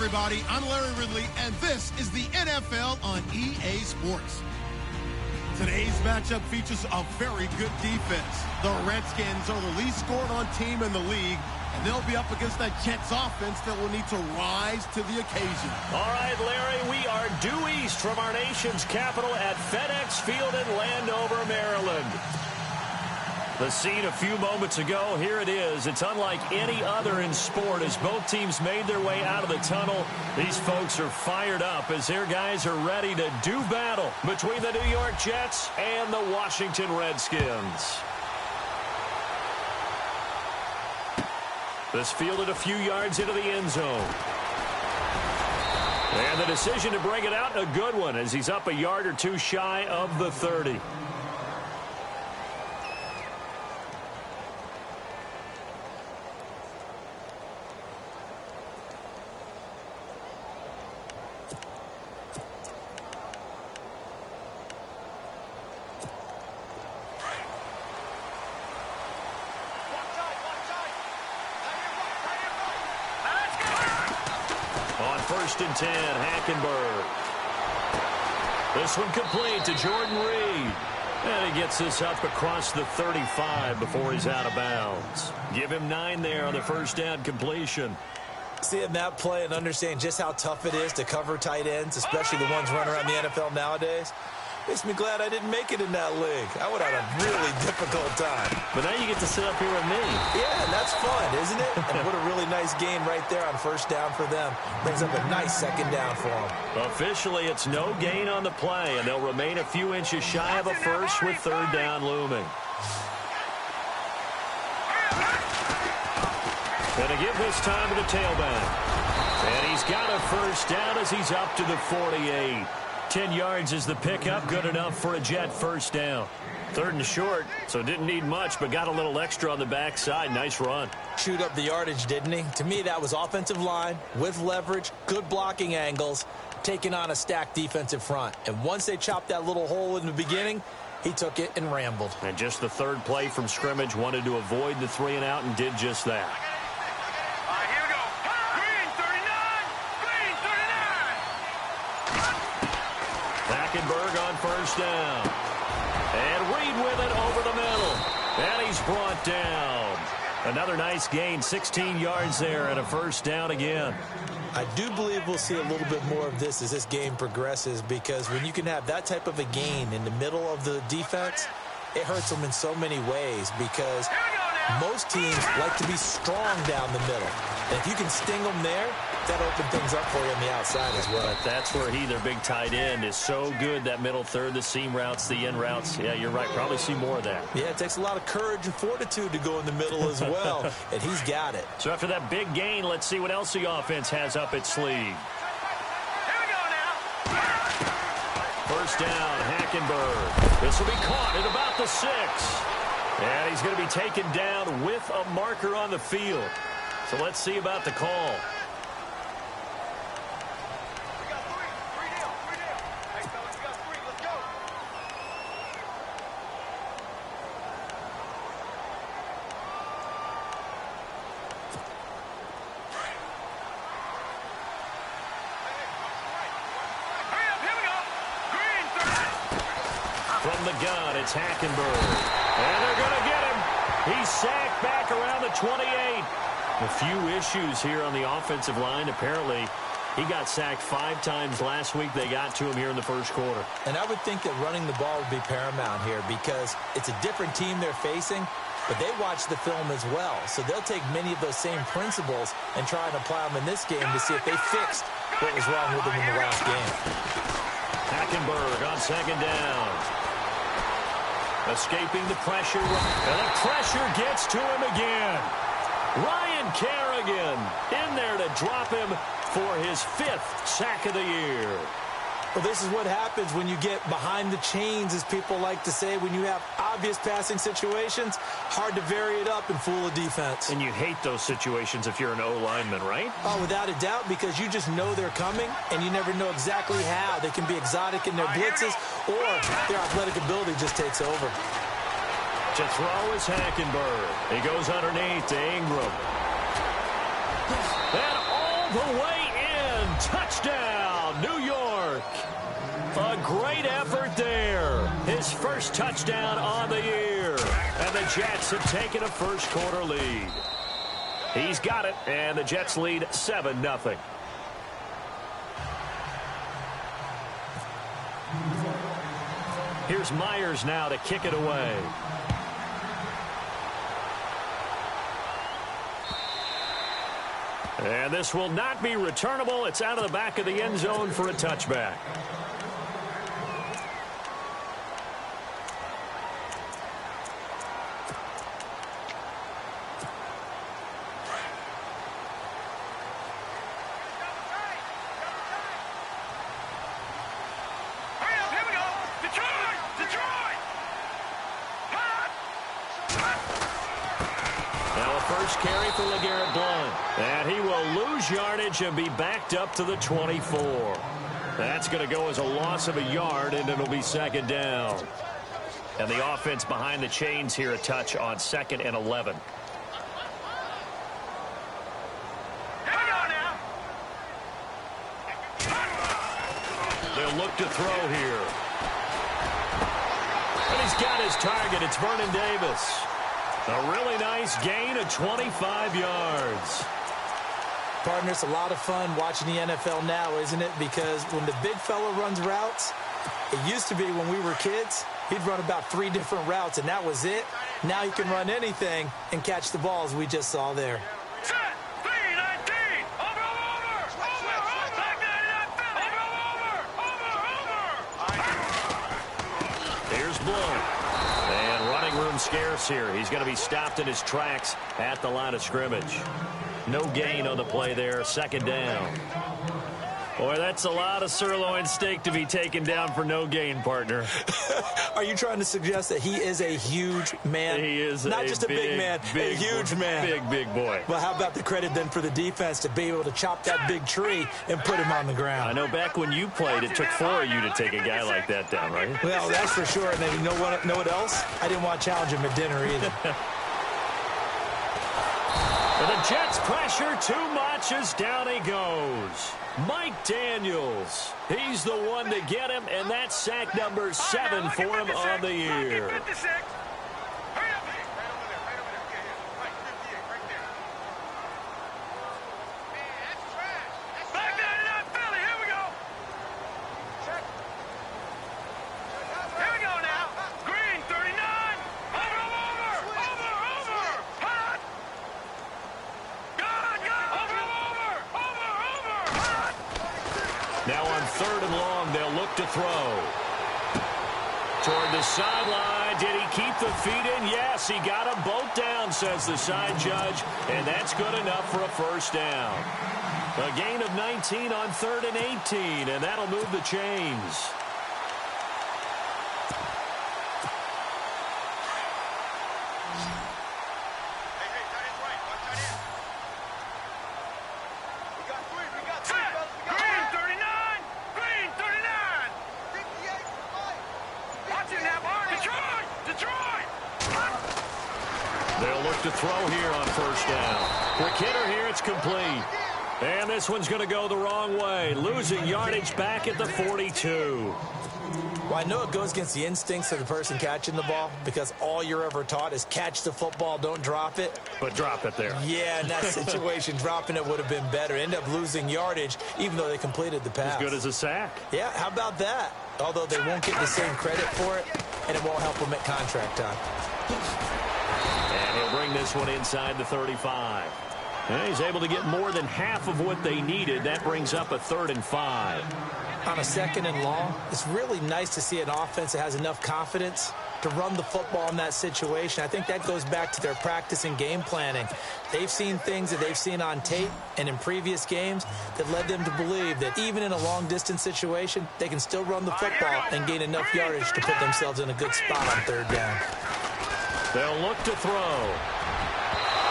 everybody. I'm Larry Ridley, and this is the NFL on EA Sports. Today's matchup features a very good defense. The Redskins are the least scored-on team in the league, and they'll be up against that Jets offense that will need to rise to the occasion. All right, Larry, we are due east from our nation's capital at FedEx Field in Landover, Maryland. The scene a few moments ago, here it is. It's unlike any other in sport as both teams made their way out of the tunnel. These folks are fired up as their guys are ready to do battle between the New York Jets and the Washington Redskins. This fielded a few yards into the end zone. And the decision to bring it out, a good one, as he's up a yard or two shy of the 30. First and 10, Hackenberg. This one complete to Jordan Reed. And he gets this up across the 35 before he's out of bounds. Give him 9 there on the first down completion. Seeing that play and understanding just how tough it is to cover tight ends, especially the ones running around the NFL nowadays, makes me glad I didn't make it in that league. I would have had a really difficult time. But now you get to sit up here with me. Yeah, and that's fun, isn't it? And what a really nice game right there on first down for them. Brings up a nice second down for them. Officially, it's no gain on the play, and they'll remain a few inches shy of a first with third down looming. Gonna give this time to the tailback. And he's got a first down as he's up to the 48. 10 yards is the pickup, good enough for a Jet first down. Third and short, so didn't need much, but got a little extra on the backside. Nice run. Chewed up the yardage, didn't he? To me, that was offensive line with leverage, good blocking angles, taking on a stacked defensive front. And once they chopped that little hole in the beginning, he took it and rambled. And just the third play from scrimmage, wanted to avoid the 3 and out and did just that. Hackenberg on first down. And Reed with it over the middle. And he's brought down. Another nice gain, 16 yards there and a first down again. I do believe we'll see a little bit more of this as this game progresses, because when you can have that type of a gain in the middle of the defense, it hurts them in so many ways, because most teams like to be strong down the middle. And if you can sting them there, that opens things up for you on the outside as well. But that's where their big tight end, is so good, that middle third, the seam routes, the in routes. Yeah, you're right. Probably see more of that. Yeah, it takes a lot of courage and fortitude to go in the middle as well, and he's got it. So after that big gain, let's see what else the offense has up its sleeve. Here we go now. First down, Hackenberg. This will be caught at about the 6. And he's going to be taken down with a marker on the field. So let's see about the call. From the gun, it's Hackenberg. And they're going to get him. He's sacked back around the 28. A few issues here on the offensive line. Apparently, he got sacked 5 times last week. They got to him here in the first quarter. And I would think that running the ball would be paramount here, because it's a different team they're facing, but they watch the film as well. So they'll take many of those same principles and try and apply them in this game to see if they fixed what was wrong with them in the last game. Hackenberg on second down. Escaping the pressure. And the pressure gets to him again. Ryan Kerrigan in there to drop him for his 5th sack of the year. Well, this is what happens when you get behind the chains, as people like to say. When you have obvious passing situations, hard to vary it up and fool a defense. And you hate those situations if you're an O-lineman, right? Oh, without a doubt, because you just know they're coming, and you never know exactly how. They can be exotic in their blitzes, or their athletic ability just takes over. To throw is Hackenberg. He goes underneath to Ingram. And all the way in. Touchdown, New York. A great effort there. His first touchdown on the year. And the Jets have taken a first-quarter lead. He's got it, and the Jets lead 7-0. Here's Myers now to kick it away. And this will not be returnable. It's out of the back of the end zone for a touchback. And he will lose yardage and be backed up to the 24. That's going to go as a loss of a yard, and it'll be second down. And the offense behind the chains here a touch on 2nd and 11. They'll look to throw here. And he's got his target. It's Vernon Davis. A really nice gain of 25 yards. Partner, it's a lot of fun watching the NFL now, isn't it? Because when the big fella runs routes, it used to be when we were kids, he'd run about 3 different routes, and that was it. Now he can run anything and catch the balls we just saw there. Set, 3-19, over. Here's Bloom. And running room scarce here. He's going to be stopped in his tracks at the line of scrimmage. No gain on the play there. Second down. Boy, that's a lot of sirloin steak to be taken down for no gain, partner. Are you trying to suggest that he is a huge man? He is not just a big man, a huge man. Big boy. Well, how about the credit then for the defense to be able to chop that big tree and put him on the ground? I know back when you played, it took 4 of you to take a guy like that down, right? Well, that's for sure. And then you know what else? I didn't want to challenge him at dinner either. The Jets pressure too much as down he goes. Mike Daniels. He's the one to get him, and that's sack number 7 for him on the year. Now on 3rd and long, they'll look to throw. Toward the sideline. Did he keep the feet in? Yes, he got them both down, says the side judge. And that's good enough for a first down. A gain of 19 on 3rd and 18, and that'll move the chains. They'll look to throw here on first down. Quick hitter here, it's complete. And this one's going to go the wrong way. Losing yardage back at the 42. Well, I know it goes against the instincts of the person catching the ball because all you're ever taught is catch the football, don't drop it. But drop it there. Yeah, in that situation, dropping it would have been better. End up losing yardage even though they completed the pass. As good as a sack. Yeah, how about that? Although they won't get the same credit for it, and it won't help them at contract time. And he'll bring this one inside the 35. And he's able to get more than half of what they needed. That brings up a 3rd and 5. On a 2nd and long, it's really nice to see an offense that has enough confidence to run the football in that situation. I think that goes back to their practice and game planning. They've seen things that they've seen on tape and in previous games that led them to believe that even in a long-distance situation, they can still run the football and gain enough yardage to put themselves in a good spot on 3rd down. They'll look to throw.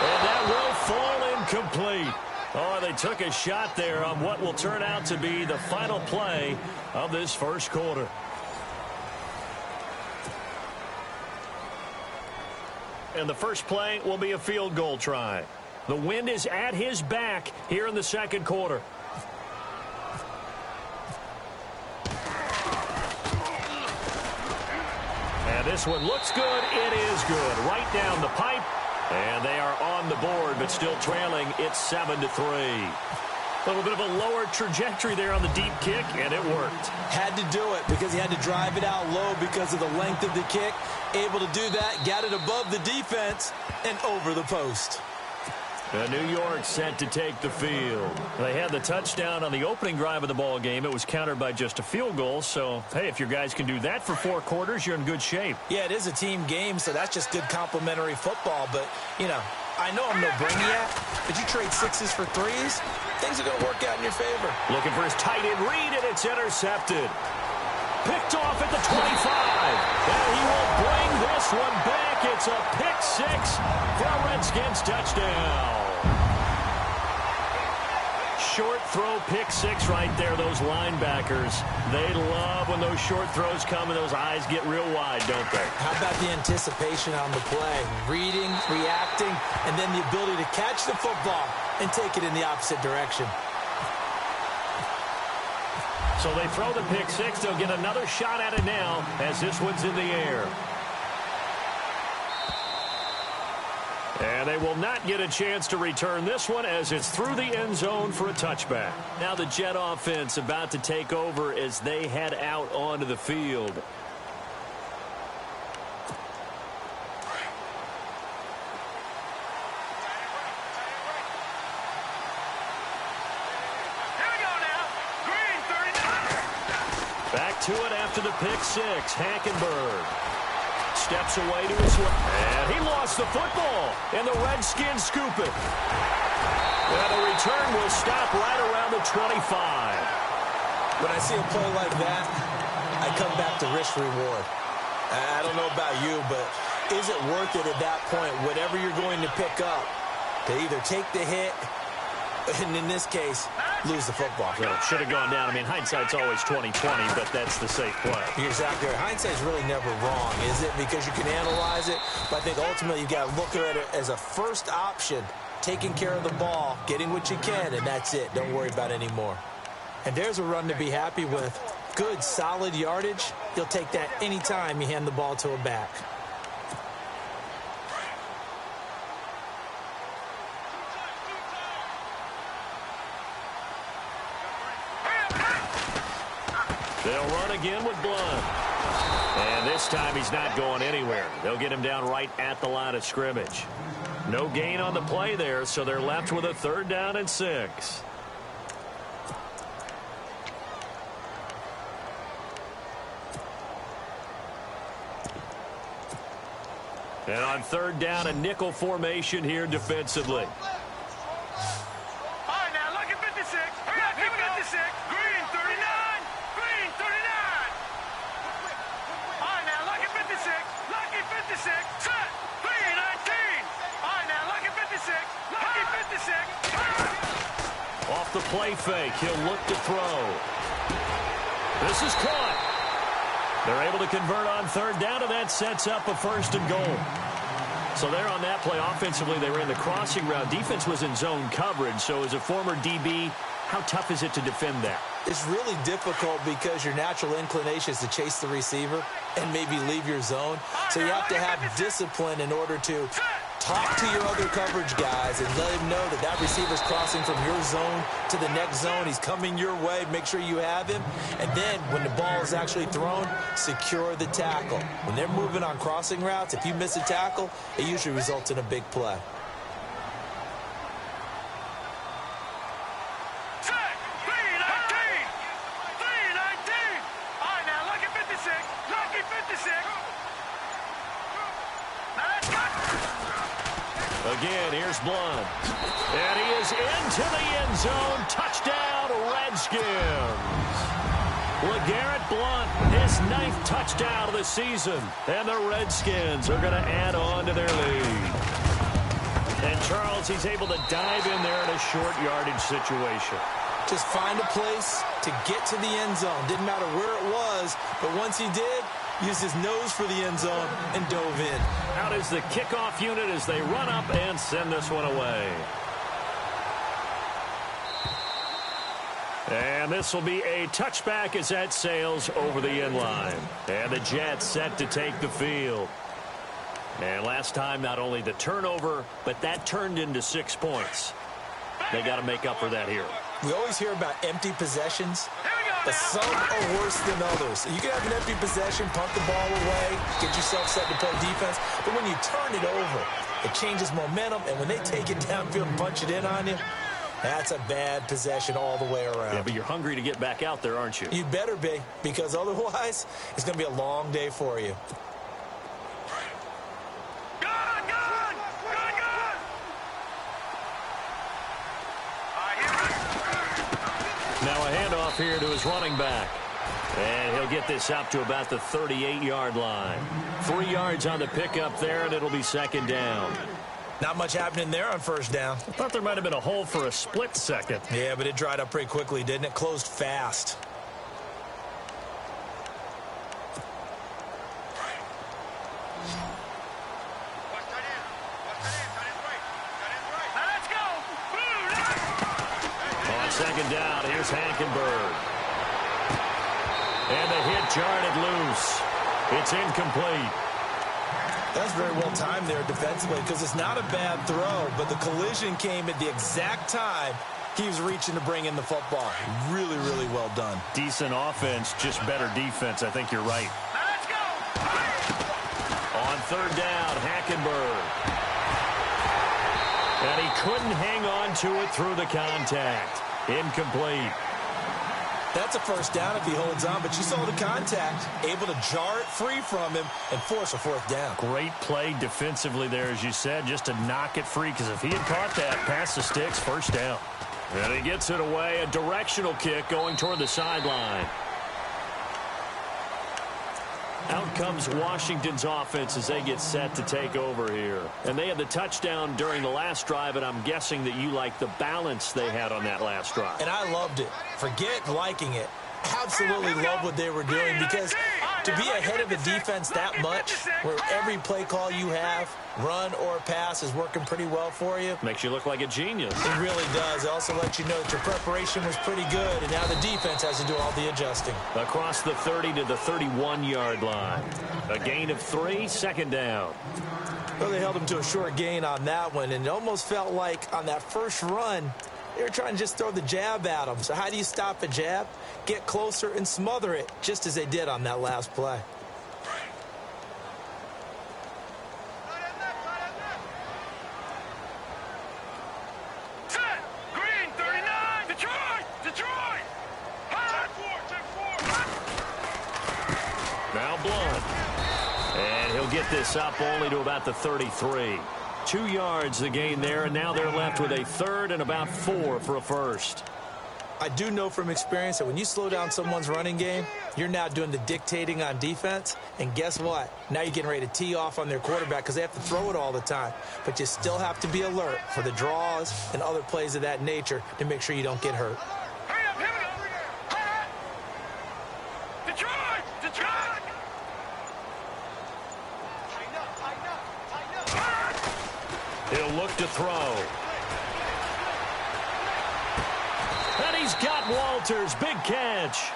And that will fall incomplete. Oh, they took a shot there on what will turn out to be the final play of this first quarter. And the first play will be a field goal try. The wind is at his back here in the second quarter. This one looks good. It is good. Right down the pipe. And they are on the board, but still trailing. It's 7-3. A little bit of a lower trajectory there on the deep kick, and it worked. Had to do it because he had to drive it out low because of the length of the kick. Able to do that, got it above the defense, and over the post. New York set to take the field. They had the touchdown on the opening drive of the ball game. It was countered by just a field goal. So, hey, if your guys can do that for 4 quarters, you're in good shape. Yeah, it is a team game, so that's just good complimentary football. But, you know, I know I'm no brainiac, but you trade 6s for 3s, things are going to work out in your favor. Looking for his tight end read, and it's intercepted. Picked off at the 25. And he will bring this one back. It's a pick 6 for a Redskins touchdown. Short throw, pick 6 right there. Those linebackers, they love when those short throws come and those eyes get real wide, don't they? How about the anticipation on the play? Reading, reacting, and then the ability to catch the football and take it in the opposite direction. So they throw the pick 6. They'll get another shot at it now as this one's in the air. And they will not get a chance to return this one as it's through the end zone for a touchback. Now the Jet offense about to take over as they head out onto the field. Back to it after the pick 6. Hackenberg steps away to his left. And he lost the football. And the Redskins scoop it. And the return will stop right around the 25. When I see a play like that, I come back to risk-reward. I don't know about you, but is it worth it at that point, whatever you're going to pick up, to either take the hit, and in this case, lose the football? Well, it should have gone down. I mean, hindsight's always 20/20, but that's the safe play. You're exactly right. Hindsight's really never wrong, is it? Because you can analyze it, but I think ultimately you've got to look at it as a first option, taking care of the ball, getting what you can, and that's it. Don't worry about any more. And there's a run to be happy with. Good, solid yardage. You'll take that anytime you hand the ball to a back. They'll run again with Blunt. And this time he's not going anywhere. They'll get him down right at the line of scrimmage. No gain on the play there, so they're left with a 3rd down and 6. And on 3rd down, a nickel formation here defensively. Off the play fake, he'll look to throw. This is caught. They're able to convert on 3rd down, and that sets up a 1st and goal. So there on that play, offensively, they ran the crossing route. Defense was in zone coverage, so as a former DB, how tough is it to defend that? It's really difficult because your natural inclination is to chase the receiver and maybe leave your zone. So you have to have discipline in order to talk to your other coverage guys and let him know that that receiver's crossing from your zone to the next zone. He's coming your way. Make sure you have him. And then when the ball is actually thrown, secure the tackle. When they're moving on crossing routes, if you miss a tackle, it usually results in a big play. Again, here's Blunt. And he is into the end zone. Touchdown, Redskins. LeGarrette Blunt, his 9th touchdown of the season. And the Redskins are going to add on to their lead. And Charles, he's able to dive in there in a short yardage situation. Just find a place to get to the end zone. Didn't matter where it was, but once he did, used his nose for the end zone and dove in. Out is the kickoff unit as they run up and send this one away. And this will be a touchback as that sails over the end line. And the Jets set to take the field. And last time, not only the turnover, but that turned into 6 points. They got to make up for that here. We always hear about empty possessions, but some are worse than others. You can have an empty possession, punt the ball away, get yourself set to play defense, but when you turn it over, it changes momentum, and when they take it downfield and punch it in on you, that's a bad possession all the way around. Yeah, but you're hungry to get back out there, aren't you? You better be, because otherwise, it's going to be a long day for you. Now a handoff here to his running back. And he'll get this up to about the 38-yard line. 3 yards on the pickup there, and it'll be second down. Not much happening there on first down. I thought there might have been a hole for a split second. Yeah, but it dried up pretty quickly, didn't it? Closed fast. On second down, here's Hackenberg. And the hit jarred it loose. It's incomplete. That's very well timed there defensively because it's not a bad throw, but the collision came at the exact time he was reaching to bring in the football. Really, really well done. Decent offense, just better defense. I think you're right. On third down, Hackenberg. And he couldn't hang on to it through the contact. Incomplete. That's a first down if he holds on, but you saw the contact, able to jar it free from him and force a fourth down. Great play defensively there, as you said, just to knock it free, because if he had caught that, past the sticks, first down. And he gets it away, a directional kick going toward the sideline. Out comes Washington's offense as they get set to take over here. And they had the touchdown during the last drive, and I'm guessing that you like the balance they had on that last drive. And I loved it. Forget liking it. Absolutely love what they were doing, because to be ahead of a defense that much, where every play call you have, run or pass, is working pretty well for you. Makes you look like a genius. It really does. It also lets you know that your preparation was pretty good, and now the defense has to do all the adjusting. Across the 30 to the 31-yard line. A gain of 3, second down. Well, they held him to a short gain on that one, and it almost felt like on that first run, they were trying to just throw the jab at him. So how do you stop a jab? Get closer and smother it, just as they did on that last play. Green, 39, Detroit! Now Blunt. And he'll get this up only to about the 33. 2 yards the gain there, and now they're left with a third and about 4 for a first. I do know from experience that when you slow down someone's running game, you're now doing the dictating on defense. And guess what? Now you're getting ready to tee off on their quarterback because they have to throw it all the time. But you still have to be alert for the draws and other plays of that nature to make sure you don't get hurt. Hurry up, here we go! Detroit! He'll look to throw. And he's got Walters. Big catch.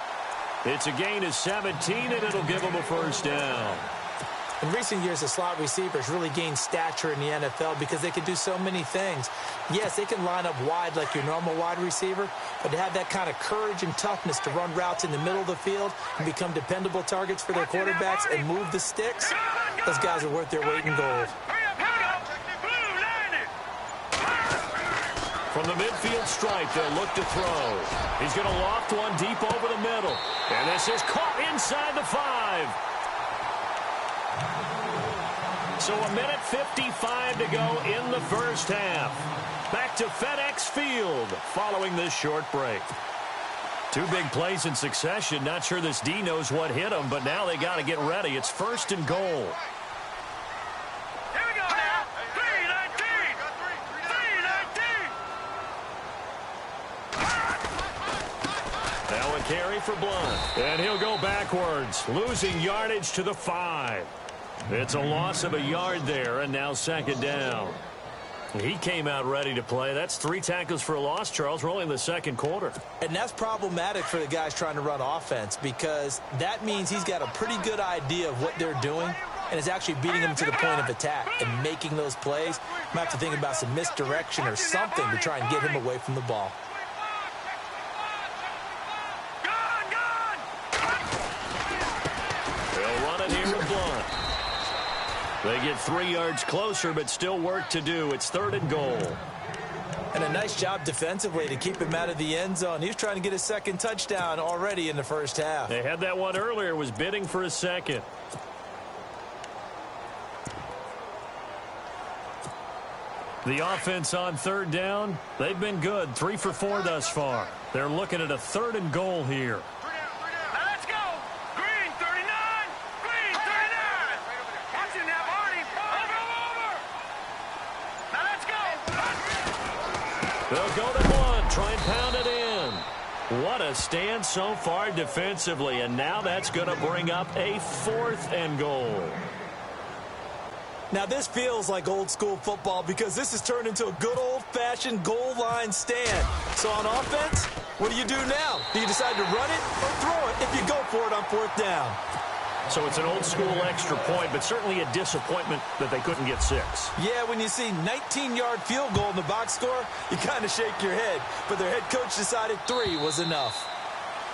It's a gain of 17, and it'll give him a first down. In recent years, the slot receivers really gained stature in the NFL because they can do so many things. Yes, they can line up wide like your normal wide receiver, but to have that kind of courage and toughness to run routes in the middle of the field and become dependable targets for their quarterbacks and move the sticks, those guys are worth their weight in gold. From the midfield stripe, they'll look to throw. He's going to loft one deep over the middle. And this is caught inside the 5. So a minute 55 to go in the first half. Back to FedEx Field following this short break. 2 big plays in succession. Not sure this D knows what hit him, but now they got to get ready. It's first and goal. Now a carry for Blunt. And he'll go backwards, losing yardage to the 5. It's a loss of a yard there, and now second down. He came out ready to play. That's 3 tackles for a loss, Charles. We're only in the second quarter. And that's problematic for the guys trying to run offense because that means he's got a pretty good idea of what they're doing and is actually beating them to the point of attack and making those plays. Might have to think about some misdirection or something to try and get him away from the ball. They'll run it here with Blunt. They get 3 yards closer, but still work to do. It's 3rd and goal. And a nice job defensively to keep him out of the end zone. He was trying to get his second touchdown already in the first half. They had that one earlier, was bidding for a second. The offense on 3rd down, they've been good. 3 for 4 thus far. They're looking at a 3rd and goal here. They'll go to Blunt, try and pound it in. What a stand so far defensively, and now that's going to bring up a 4th and goal. Now this feels like old school football because this has turned into a good old-fashioned goal line stand. So on offense, what do you do now? Do you decide to run it or throw it if you go for it on 4th down? So it's an old-school extra point, but certainly a disappointment that they couldn't get 6. Yeah, when you see 19-yard field goal in the box score, you kind of shake your head. But their head coach decided 3 was enough.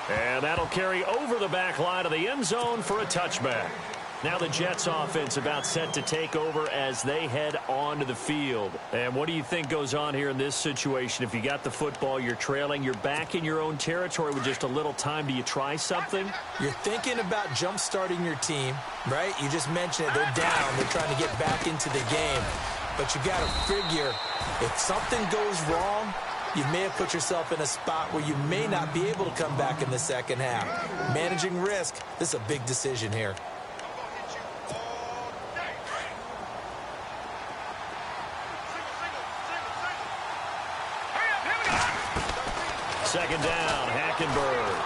And that'll carry over the back line of the end zone for a touchback. Now the Jets offense about set to take over as they head onto the field. And what do you think goes on here in this situation? If you got the football, you're trailing, you're back in your own territory with just a little time. Do you try something? You're thinking about jump-starting your team, right? You just mentioned it. They're down. They're trying to get back into the game. But you got to figure if something goes wrong, you may have put yourself in a spot where you may not be able to come back in the second half. Managing risk, this is a big decision here. Second down, Hackenberg.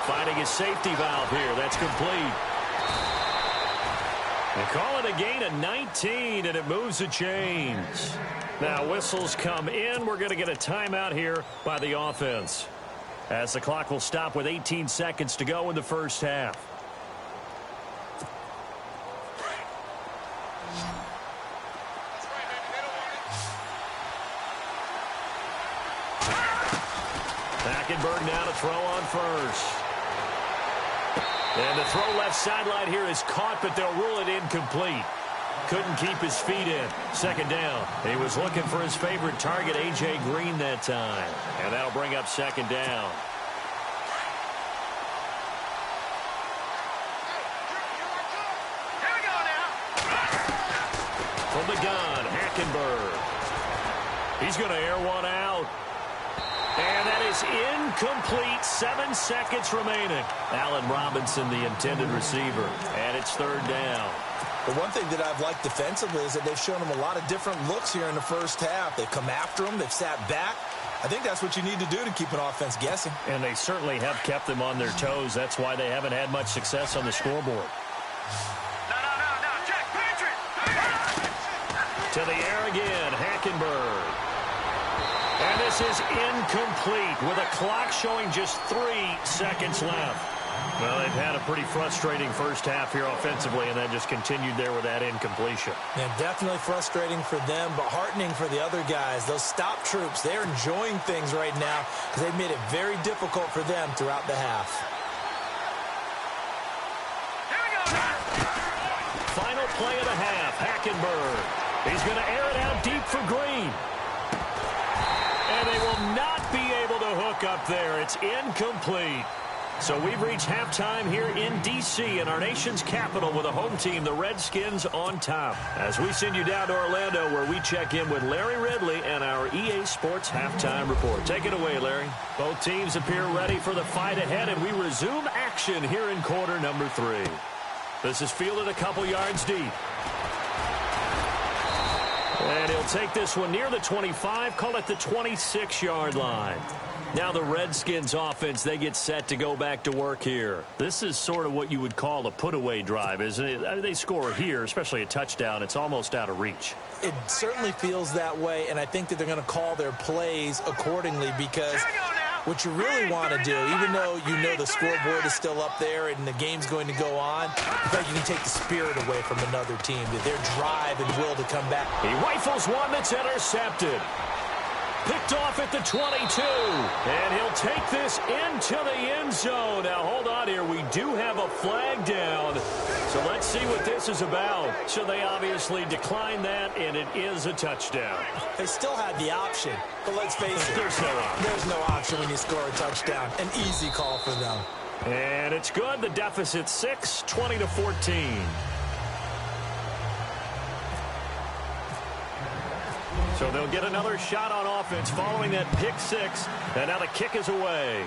Finding his safety valve here. That's complete. They call it a gain of 19, and it moves the chains. Now whistles come in. We're going to get a timeout here by the offense, as the clock will stop with 18 seconds to go in the first half. Hackenberg now to throw on first. And the throw left sideline here is caught, but they'll rule it incomplete. Couldn't keep his feet in. Second down. He was looking for his favorite target, A.J. Green, that time. And that'll bring up second down. Here we go now. From the gun, Hackenberg. He's going to air one out. And that is incomplete. 7 seconds remaining. Allen Robinson, the intended receiver. And it's third down. The one thing that I've liked defensively is that they've shown him a lot of different looks here in the first half. They've come after him. They've sat back. I think that's what you need to do to keep an offense guessing. And they certainly have kept them on their toes. That's why they haven't had much success on the scoreboard. No. Check. Patriot. To the air again, Hackenberg. And this is incomplete with a clock showing just 3 seconds left. Well, they've had a pretty frustrating first half here offensively, and that just continued there with that incompletion. And definitely frustrating for them, but heartening for the other guys. Those stop troops, they're enjoying things right now because they've made it very difficult for them throughout the half. Here we go. Final play of the half, Hackenberg. He's going to air it out deep for Green. And they will not be able to hook up there. It's incomplete. So we've reached halftime here in D.C. in our nation's capital with a home team, the Redskins, on top. As we send you down to Orlando, where we check in with Larry Ridley and our EA Sports halftime report. Take it away, Larry. Both teams appear ready for the fight ahead, and we resume action here in quarter number 3. This is fielded a couple yards deep. And he'll take this one near the 25, call it the 26-yard line. Now the Redskins offense, they get set to go back to work here. This is sort of what you would call a put-away drive, isn't it? I mean, they score here, especially a touchdown. It's almost out of reach. It certainly feels that way, and I think that they're going to call their plays accordingly because what you really want to do, even though you know the scoreboard is still up there and the game's going to go on, in fact, you can take the spirit away from another team, their drive and will to come back. He rifles one that's intercepted. Picked off at the 22, and he'll take this into the end zone. Now, hold on here. We do have a flag down, so let's see what this is about. So they obviously declined that, and it is a touchdown. They still had the option, but let's face it. There's no option. There's no option when you score a touchdown. An easy call for them. And it's good. The deficit 6, 20-14. So they'll get another shot on offense following that pick six. And now the kick is away.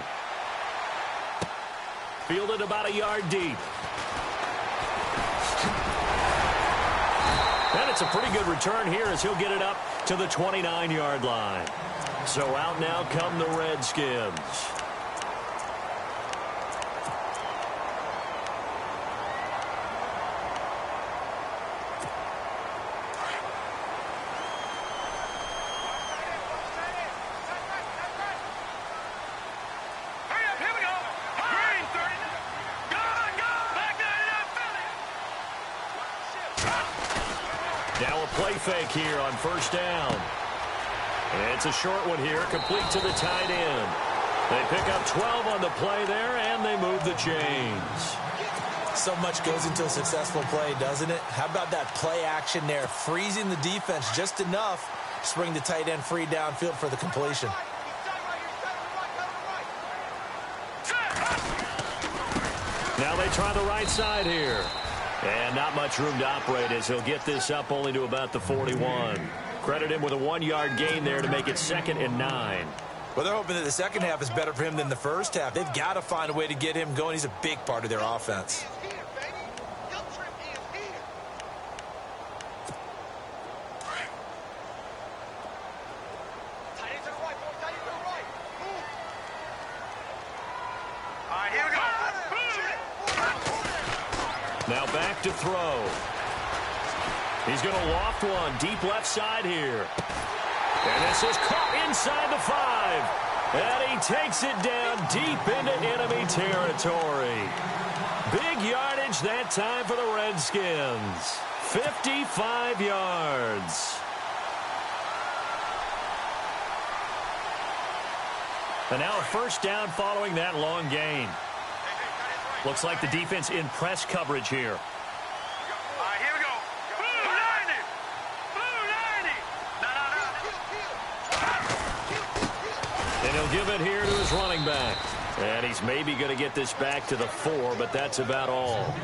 Fielded about a yard deep. And it's a pretty good return here as he'll get it up to the 29-yard line. So out now come the Redskins. Now a play fake here on first down. It's a short one here, complete to the tight end. They pick up 12 on the play there, and they move the chains. So much goes into a successful play, doesn't it? How about that play action there, freezing the defense just enough to bring the tight end free downfield for the completion. Now they try the right side here. And not much room to operate as he'll get this up only to about the 41. Credit him with a 1-yard gain there to make it 2nd and 9. Well, they're hoping that the second half is better for him than the first half. They've got to find a way to get him going. He's a big part of their offense. Now back to throw. He's going to loft one deep left side here. And this is caught inside the 5. And he takes it down deep into enemy territory. Big yardage that time for the Redskins. 55 yards. And now a first down following that long gain. Looks like the defense in press coverage here. All right, here we go. Blue 90. Blue 90. No. And he'll give it here to his running back. And he's maybe going to get this back to the 4, but that's about all.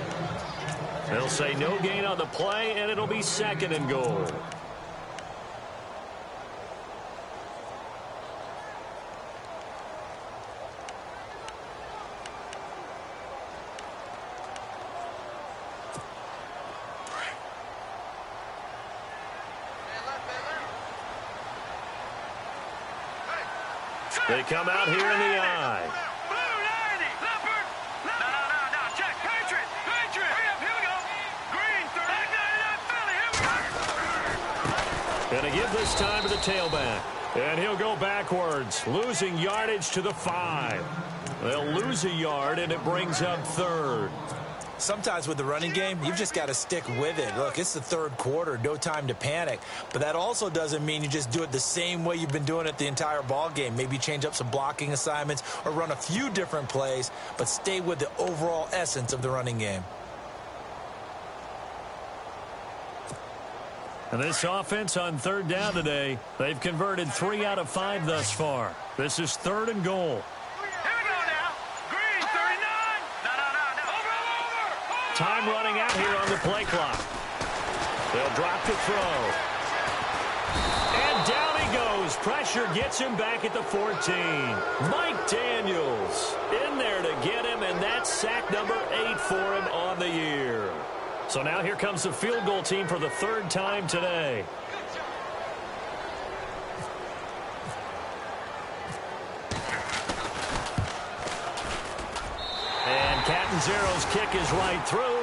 They'll say no gain on the play, and it'll be 2nd and goal. They come out here in the eye. Blue 90. Leopard. No. Check. Patriot. Hurry up. Here we go. Green 30. Black 99 Philly. Here we go. Going to give this time to the tailback. And he'll go backwards, losing yardage to the 5. They'll lose a yard, and it brings up 3rd. Sometimes with the running game, you've just got to stick with it. Look, it's the 3rd quarter, no time to panic. But that also doesn't mean you just do it the same way you've been doing it the entire ball game. Maybe change up some blocking assignments or run a few different plays, but stay with the overall essence of the running game. And this offense on 3rd down today, they've converted 3 out of 5 thus far. This is 3rd and goal. Time running out here on the play clock. They'll drop the throw. And down he goes. Pressure gets him back at the 14. Mike Daniels in there to get him, and that's sack number 8 for him on the year. So now here comes the field goal team for the 3rd time today. Catanzaro's kick is right through,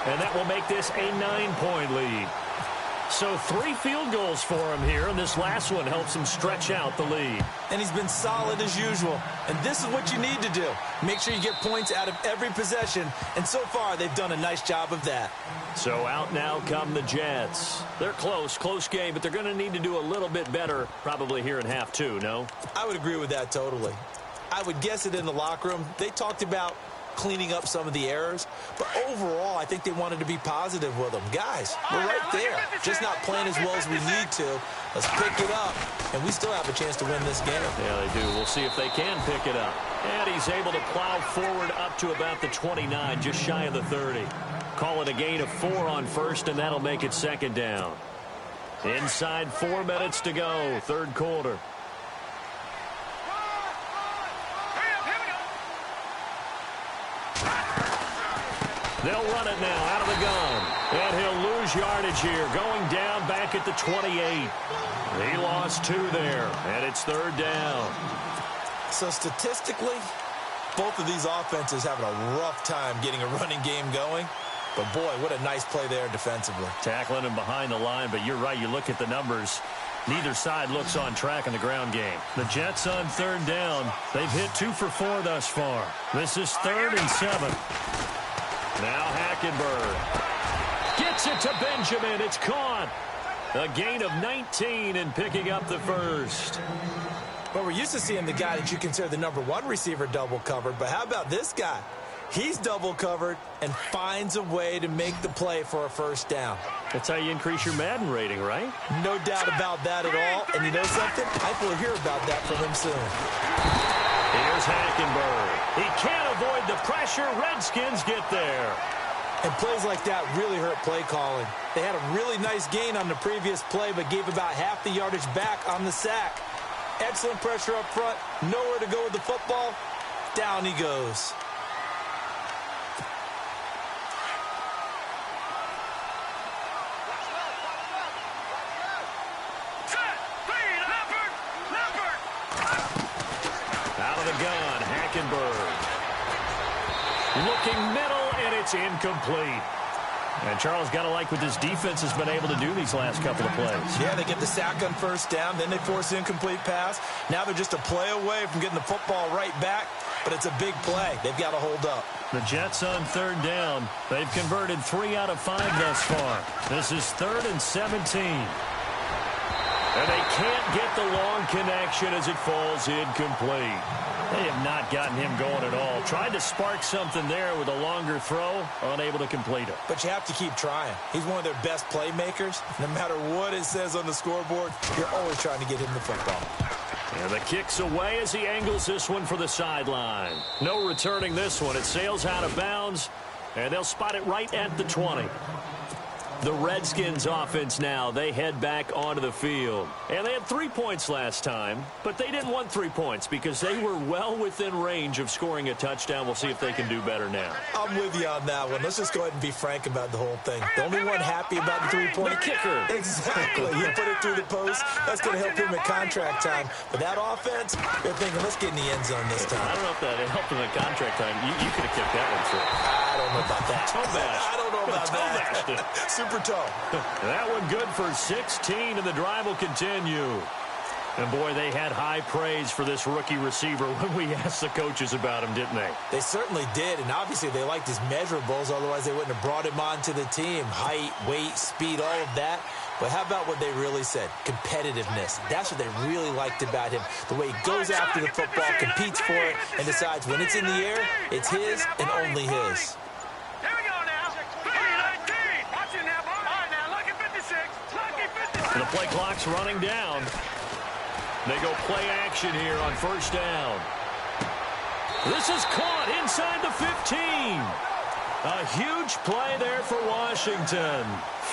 and that will make this a 9-point lead. So 3 field goals for him here, and this last one helps him stretch out the lead. And he's been solid as usual. And this is what you need to do. Make sure you get points out of every possession. And so far, they've done a nice job of that. So out now come the Jets. They're close game, but they're going to need to do a little bit better probably here in half 2, no? I would agree with that totally. I would guess it in the locker room. They talked about cleaning up some of the errors, but overall, I think they wanted to be positive with them. Guys, we're right there, just not playing as well as we need to. Let's pick it up, and we still have a chance to win this game. Yeah, they do. We'll see if they can pick it up. And he's able to plow forward up to about the 29, just shy of the 30. Call it a gain of 4 on first, and that'll make it 2nd down. Inside 4 minutes to go, 3rd quarter. They'll run it now out of the gun. And he'll lose yardage here. Going down back at the 28. He lost 2 there. And it's 3rd down. So statistically, both of these offenses having a rough time getting a running game going. But boy, what a nice play there defensively. Tackling him behind the line. But you're right. You look at the numbers. Neither side looks on track in the ground game. The Jets on 3rd down. They've hit 2 for 4 thus far. This is 3rd and 7. Now Hackenberg gets it to Benjamin. It's caught. A gain of 19 and picking up the first. Well, we're used to seeing the guy that you consider the #1 receiver double covered, but how about this guy? He's double covered and finds a way to make the play for a first down. That's how you increase your Madden rating, right? No doubt about that at all. And you know something? I will hear about that from him soon. Here's Hackenberg. He can't avoid the pressure. Redskins get there. And plays like that really hurt play calling. They had a really nice gain on the previous play, but gave about half the yardage back on the sack. Excellent pressure up front. Nowhere to go with the football. Down he goes. Out of the gun, Hackenberg. Looking middle, and it's incomplete. And Charles, got to like what this defense has been able to do these last couple of plays. Yeah, they get the sack on first down, then they force the incomplete pass. Now they're just a play away from getting the football right back, but it's a big play. They've got to hold up. The Jets on 3rd down. They've converted 3 out of 5 thus far. This is 3rd and 17. And they can't get the long connection as it falls incomplete. They have not gotten him going at all. Tried to spark something there with a longer throw, unable to complete it. But you have to keep trying. He's one of their best playmakers. No matter what it says on the scoreboard, you're always trying to get him the football. And the kick's away as he angles this one for the sideline. No returning this one. It sails out of bounds, and they'll spot it right at the 20. The Redskins offense now, they head back onto the field. And they had 3 points last time, but they didn't want 3 points because they were well within range of scoring a touchdown. We'll see if they can do better now. I'm with you on that one. Let's just go ahead and be frank about the whole thing. The only one happy about the 3-point kicker. Exactly. He put it through the post. That's going to help him at contract time. But that offense, they're thinking, let's get in the end zone this time. I don't know if that helped him at contract time. You could have kicked that one through. I don't know about that. I don't know about that. Super toe. That one good for 16, and the drive will continue. And, boy, they had high praise for this rookie receiver when we asked the coaches about him, didn't they? They certainly did, and obviously they liked his measurables. Otherwise, they wouldn't have brought him onto the team. Height, weight, speed, all of that. But how about what they really said? Competitiveness. That's what they really liked about him. The way he goes after the football, competes for it, and decides when it's in the air, it's his and only his. Here we go now. 3-19. Watch it now, boy. All right, now, lucky 56. Lucky 56. And the play clock's running down. They go play action here on first down. This is caught inside the 15. A huge play there for Washington.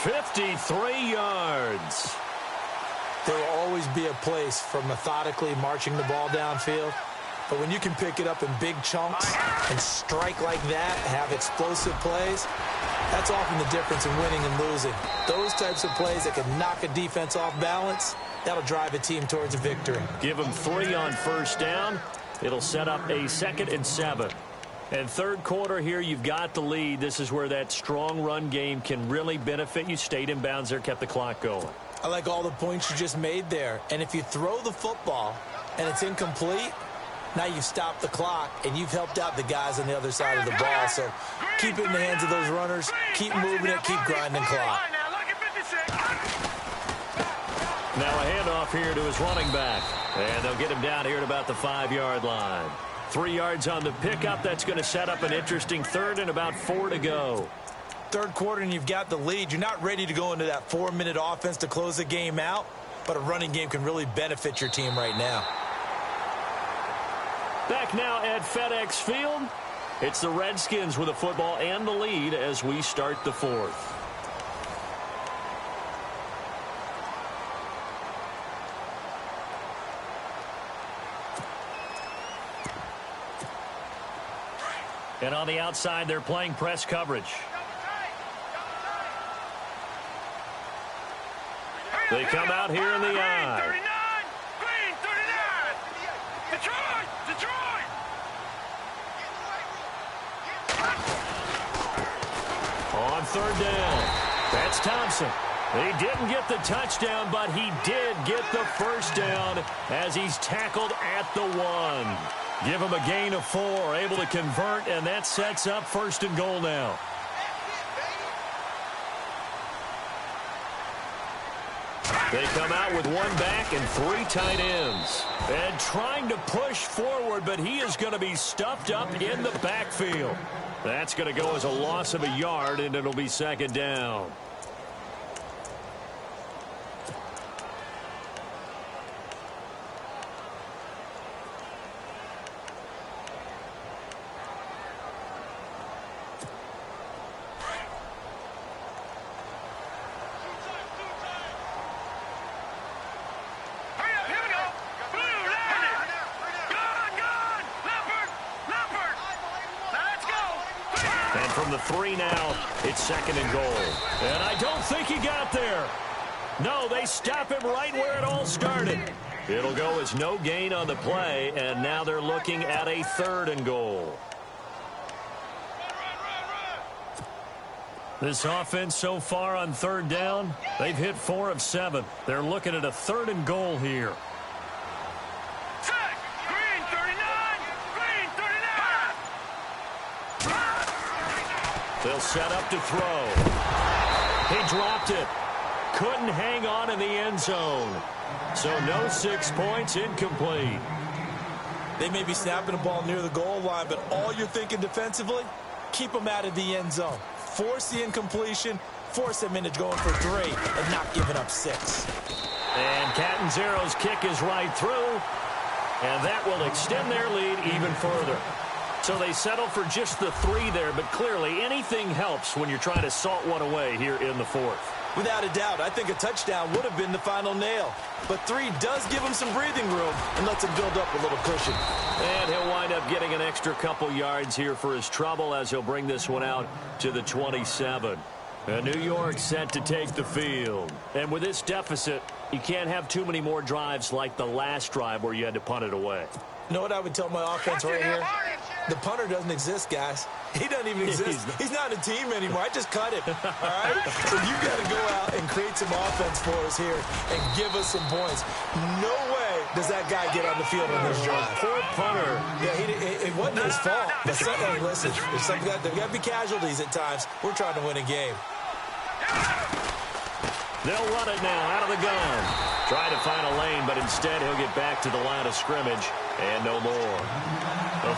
53 yards. There will always be a place for methodically marching the ball downfield. But when you can pick it up in big chunks and strike like that, have explosive plays, that's often the difference in winning and losing. Those types of plays that can knock a defense off balance, that'll drive a team towards a victory. Give them 3 on first down. It'll set up a 2nd and 7. And third quarter here, you've got the lead. This is where that strong run game can really benefit you. Stayed in bounds there, kept the clock going. I like all the points you just made there. And if you throw the football and it's incomplete, now you've stopped the clock and you've helped out the guys on the other side of the ball. So keep it in the hands of those runners. Keep moving it. Keep grinding clock. Now a handoff here to his running back. And they'll get him down here at about the 5-yard line. 3 yards on the pickup. That's going to set up an interesting third and about 4 to go. Third quarter and you've got the lead. You're not ready to go into that 4-minute offense to close the game out, but a running game can really benefit your team right now. Back now at FedEx Field. It's the Redskins with the football and the lead as we start the fourth. And on the outside, they're playing press coverage. They come out here in the eye. 39, Green, 39. Detroit, Detroit. On third down, that's Thompson. He didn't get the touchdown, but he did get the first down as he's tackled at the 1. Give him a gain of 4, able to convert, and that sets up first and goal now. They come out with 1 back and 3 tight ends. And trying to push forward, but he is going to be stuffed up in the backfield. That's going to go as a loss of a yard, and it'll be second down. From the 3 now, it's second and goal. And I don't think he got there. No, they stop him right where it all started. It'll go as no gain on the play, and now they're looking at a third and goal. This offense so far on third down, they've hit 4 of 7. They're looking at a third and goal here. They'll set up to throw. He dropped it. Couldn't hang on in the end zone. So no 6 points, incomplete. They may be snapping the ball near the goal line, but all you're thinking defensively, keep them out of the end zone. Force the incompletion, force them into going for 3, and not giving up 6. And Catanzaro's kick is right through, and that will extend their lead even further. So they settle for just the 3 there, but clearly anything helps when you're trying to salt one away here in the fourth. Without a doubt, I think a touchdown would have been the final nail. But 3 does give him some breathing room and lets him build up a little cushion. And he'll wind up getting an extra couple yards here for his trouble as he'll bring this one out to the 27. And New York set to take the field. And with this deficit, you can't have too many more drives like the last drive where you had to punt it away. You know what I would tell my offense right here? The punter doesn't exist, guys. He doesn't even exist. He's not a team anymore. I just cut him. All right? So you got to go out and create some offense for us here and give us some points. No way does that guy get on the field on this drive. Poor punter. Yeah, it wasn't his fault. But listen, there got to be casualties at times. We're trying to win a game. They'll run it now out of the gun. Try to find a lane, but instead he'll get back to the line of scrimmage and no more.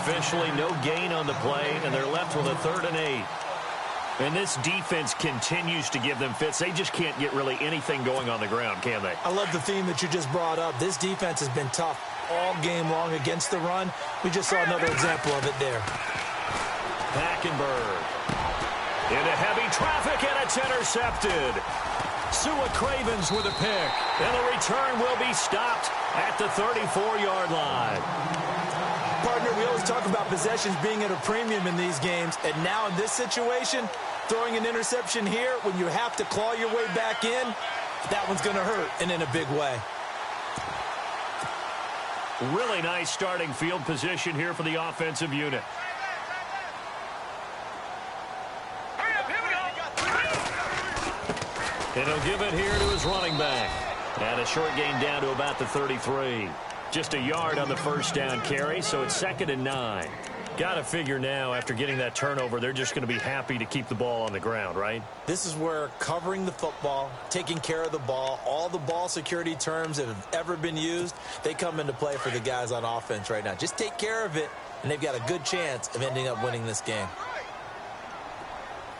Officially no gain on the play, and they're left with a 3rd and 8. And this defense continues to give them fits. They just can't get really anything going on the ground, can they? I love the theme that you just brought up. This defense has been tough all game long against the run. We just saw another example of it there. Hackenberg into heavy traffic, and it's intercepted. Sua Cravens with a pick, and the return will be stopped at the 34-yard line. Partner, we always talk about possessions being at a premium in these games, and now in this situation, throwing an interception here when you have to claw your way back in, that one's going to hurt, and in a big way. Really nice starting field position here for the offensive unit. And he'll give it here to his running back. And a short gain down to about the 33. Just a yard on the first down carry, so it's 2nd and 9. Got to figure now, after getting that turnover, they're just going to be happy to keep the ball on the ground, right? This is where covering the football, taking care of the ball, all the ball security terms that have ever been used, they come into play for the guys on offense right now. Just take care of it, and they've got a good chance of ending up winning this game.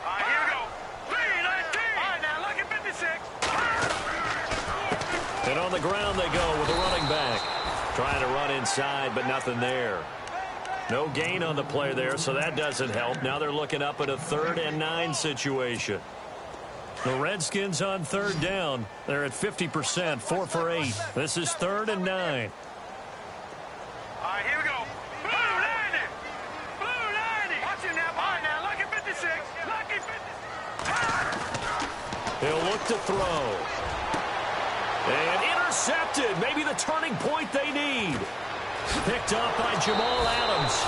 All right, here we go. 3-19. All right, now look at 56. And on the ground they go with the running back. Trying to run inside, but nothing there. No gain on the play there, so that doesn't help. Now they're looking up at a 3rd and 9 situation. The Redskins on 3rd down. They're at 50%, 4 for 8. This is 3rd and 9. All right, here we go. Blue 90. Blue 90. Watch it now. All right, now look at 56. Look at 50. He'll look to throw. And intercepted. Maybe the turning point they need. Picked up by Jamal Adams.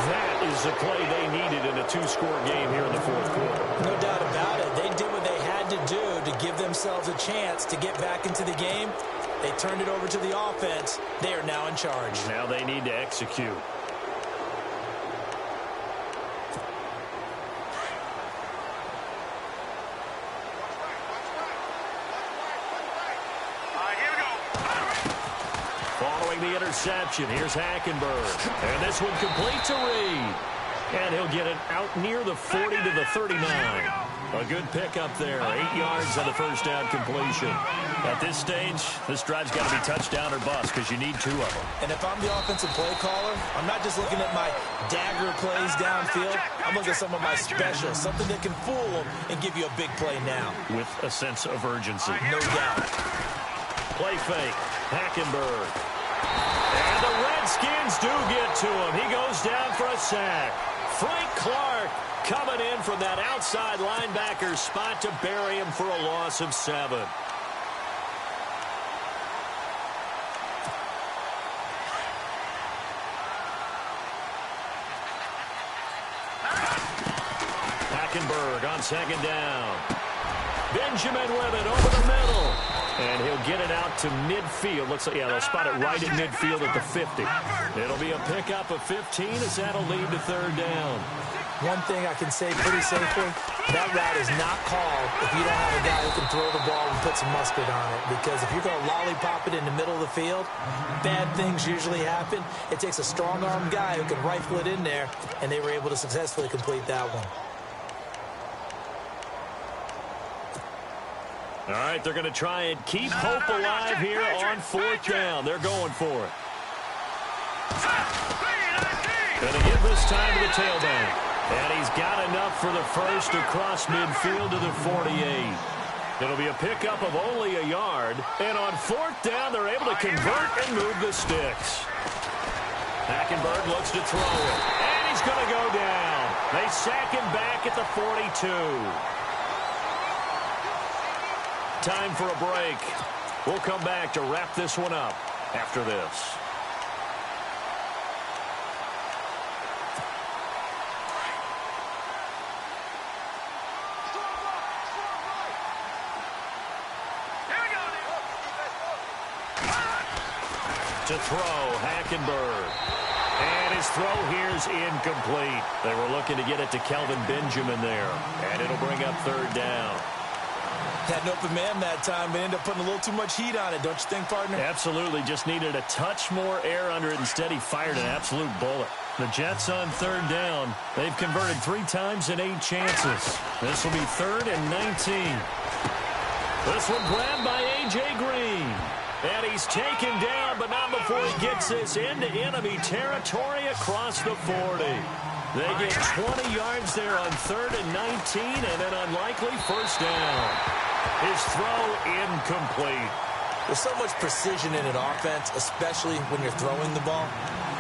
That is the play they needed in a 2-score game here in the 4th quarter. No doubt about it. They did what they had to do to give themselves a chance to get back into the game. They turned it over to the offense. They are now in charge. Now they need to execute. Following the interception, here's Hackenberg. And this one complete to Reed. And he'll get it out near the 40 to the 39. A good pickup there. 8 yards on the first down completion. At this stage, this drive's got to be touchdown or bust because you need 2 of them. And if I'm the offensive play caller, I'm not just looking at my dagger plays downfield. I'm looking at some of my specials, something that can fool them and give you a big play now. With a sense of urgency. No doubt. Play fake. Hackenberg. And the Redskins do get to him. He goes down for a sack. Frank Clark coming in from that outside linebacker spot to bury him for a loss of 7. Hackenberg on 2nd down. Benjamin with it over the middle. And he'll get it out to midfield. Looks like, yeah, they'll spot it right at midfield at the 50. It'll be a pickup of 15 as that'll lead to 3rd down. One thing I can say pretty safely, that route is not called if you don't have a guy who can throw the ball and put some mustard on it. Because if you're going to lollipop it in the middle of the field, bad things usually happen. It takes a strong-armed guy who can rifle it in there, and they were able to successfully complete that one. All right, they're going to try and keep hope alive here on 4th down. They're going for it. Going to give this time to the tailback. And he's got enough for the first across midfield to the 48. It'll be a pickup of only a yard. And on 4th down, they're able to convert and move the sticks. Hackenberg looks to throw it. And he's going to go down. They sack him back at the 42. Time for a break. We'll come back to wrap this one up after this. To throw, Hackenberg. And his throw here's incomplete. They were looking to get it to Kelvin Benjamin there. And it'll bring up 3rd down. Had an open man that time, but ended up putting a little too much heat on it, don't you think, partner? Absolutely. Just needed a touch more air under it. Instead, he fired an absolute bullet. The Jets on 3rd down. They've converted 3 times in 8 chances. This will be 3rd and 19. This one grabbed by A.J. Green. And he's taken down, but not before he gets this into enemy territory across the 40. They get 20 yards there on 3rd and 19, and an unlikely first down. His throw incomplete. There's so much precision in an offense, especially when you're throwing the ball.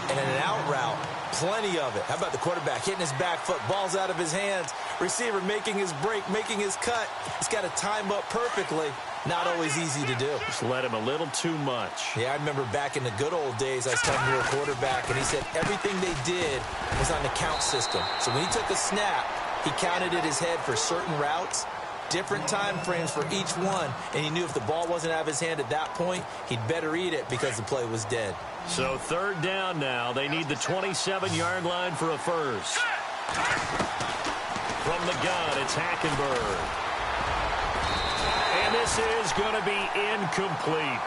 And in an out route, plenty of it. How about the quarterback hitting his back foot, ball's out of his hands, receiver making his break, making his cut. He's got to time up perfectly. Not always easy to do. Just let him a little too much. Yeah, I remember back in the good old days, I was talking to a quarterback, and he said everything they did was on the count system. So when he took a snap, he counted in his head for certain routes, different time frames for each one, and he knew if the ball wasn't out of his hand at that point, he'd better eat it because the play was dead. So third down now. They need the 27-yard line for a first. From the gun, it's Hackenberg. And this is going to be incomplete.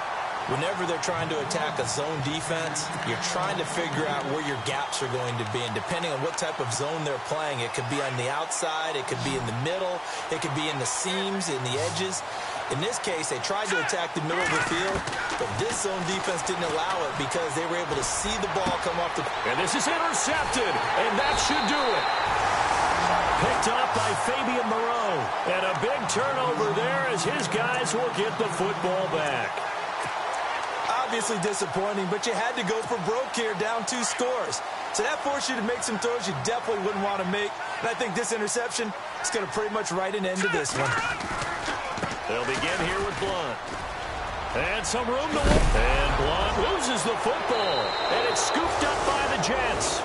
Whenever they're trying to attack a zone defense, you're trying to figure out where your gaps are going to be. And depending on what type of zone they're playing, it could be on the outside, it could be in the middle, it could be in the seams, in the edges. In this case, they tried to attack the middle of the field, but this zone defense didn't allow it because they were able to see the ball come off the... And this is intercepted, and that should do it. Picked off by Fabian Moreau. And a big turnover there as his guys will get the football back. Obviously disappointing, but you had to go for broke here, down 2 scores. So that forced you to make some throws you definitely wouldn't want to make. And I think this interception is going to pretty much write an end to this one. They'll begin here with Blunt. And some room to work. And Blunt loses the football. And it's scooped up by the Jets.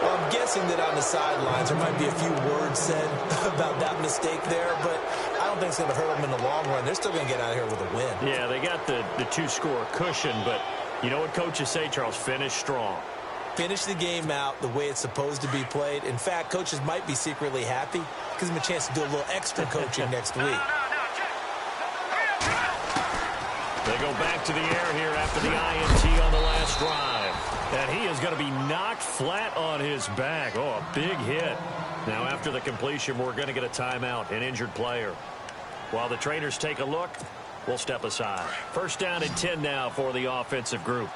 Well, I'm guessing that on the sidelines there might be a few words said about that mistake there, but I don't think it's going to hurt them in the long run. They're still going to get out of here with a win. Yeah, they got the 2-score cushion, but you know what coaches say, Charles? Finish strong. Finish the game out the way it's supposed to be played. In fact, coaches might be secretly happy. Gives them a chance to do a little extra coaching next week. They go back to the air here after the INT on the last drive. And he is going to be knocked flat on his back. Oh, a big hit. Now, after the completion, we're going to get a timeout, an injured player. While the trainers take a look, we'll step aside. First down and 10 now for the offensive group.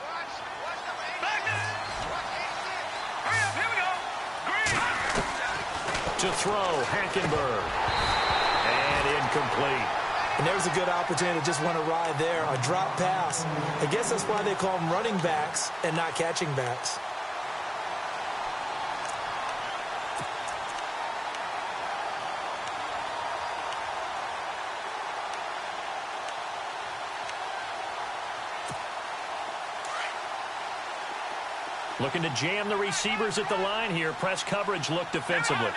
To throw, Hackenberg. And incomplete. And there's a good opportunity to just want to ride there. A drop pass. I guess that's why they call them running backs and not catching backs. Looking to jam the receivers at the line here. Press coverage look defensively.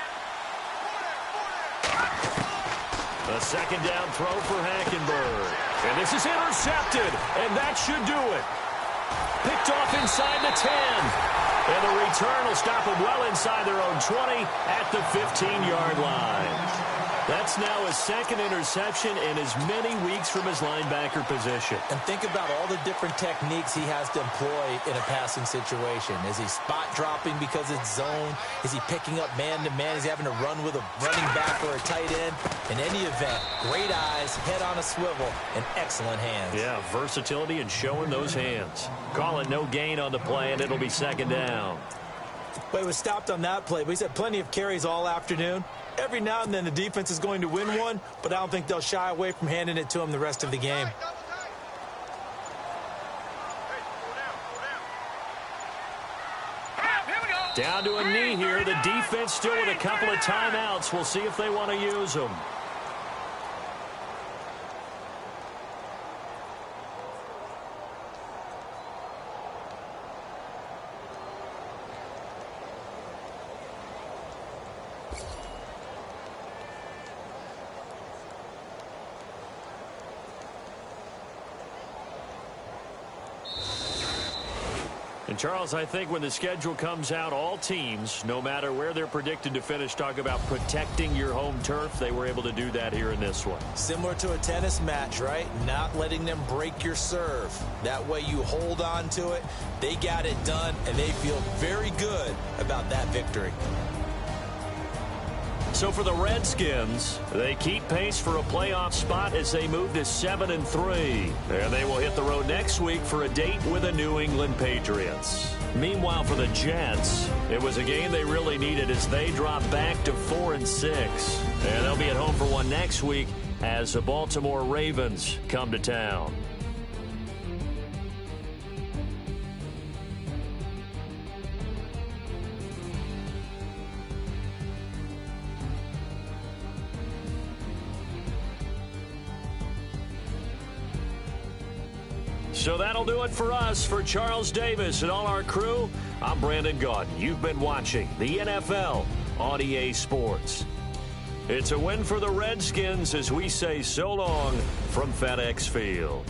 A second down throw for Hackenberg. And this is intercepted, and that should do it. Picked off inside the 10. And the return will stop them well inside their own 20 at the 15-yard line. That's now his second interception in as many weeks from his linebacker position. And think about all the different techniques he has to employ in a passing situation. Is he spot dropping because it's zone? Is he picking up man-to-man? Is he having to run with a running back or a tight end? In any event, great eyes, head on a swivel, and excellent hands. Yeah, versatility and showing those hands. Call it no gain on the play, and it'll be second down. But he was stopped on that play. But he's had plenty of carries all afternoon. Every now and then the defense is going to win one, but I don't think they'll shy away from handing it to him the rest of the game. Down to a knee here. The defense still with a couple of timeouts. We'll see if they want to use them. And, Charles, I think when the schedule comes out, all teams, no matter where they're predicted to finish, talk about protecting your home turf. They were able to do that here in this one. Similar to a tennis match, right? Not letting them break your serve. That way you hold on to it. They got it done, and they feel very good about that victory. So for the Redskins, they keep pace for a playoff spot as they move to 7-3. And they will hit the road next week for a date with the New England Patriots. Meanwhile, for the Jets, it was a game they really needed as they drop back to 4-6. And they'll be at home for one next week as the Baltimore Ravens come to town. So that'll do it for us. For Charles Davis and all our crew, I'm Brandon Gaudin. You've been watching the NFL on EA Sports. It's a win for the Redskins as we say so long from FedEx Field.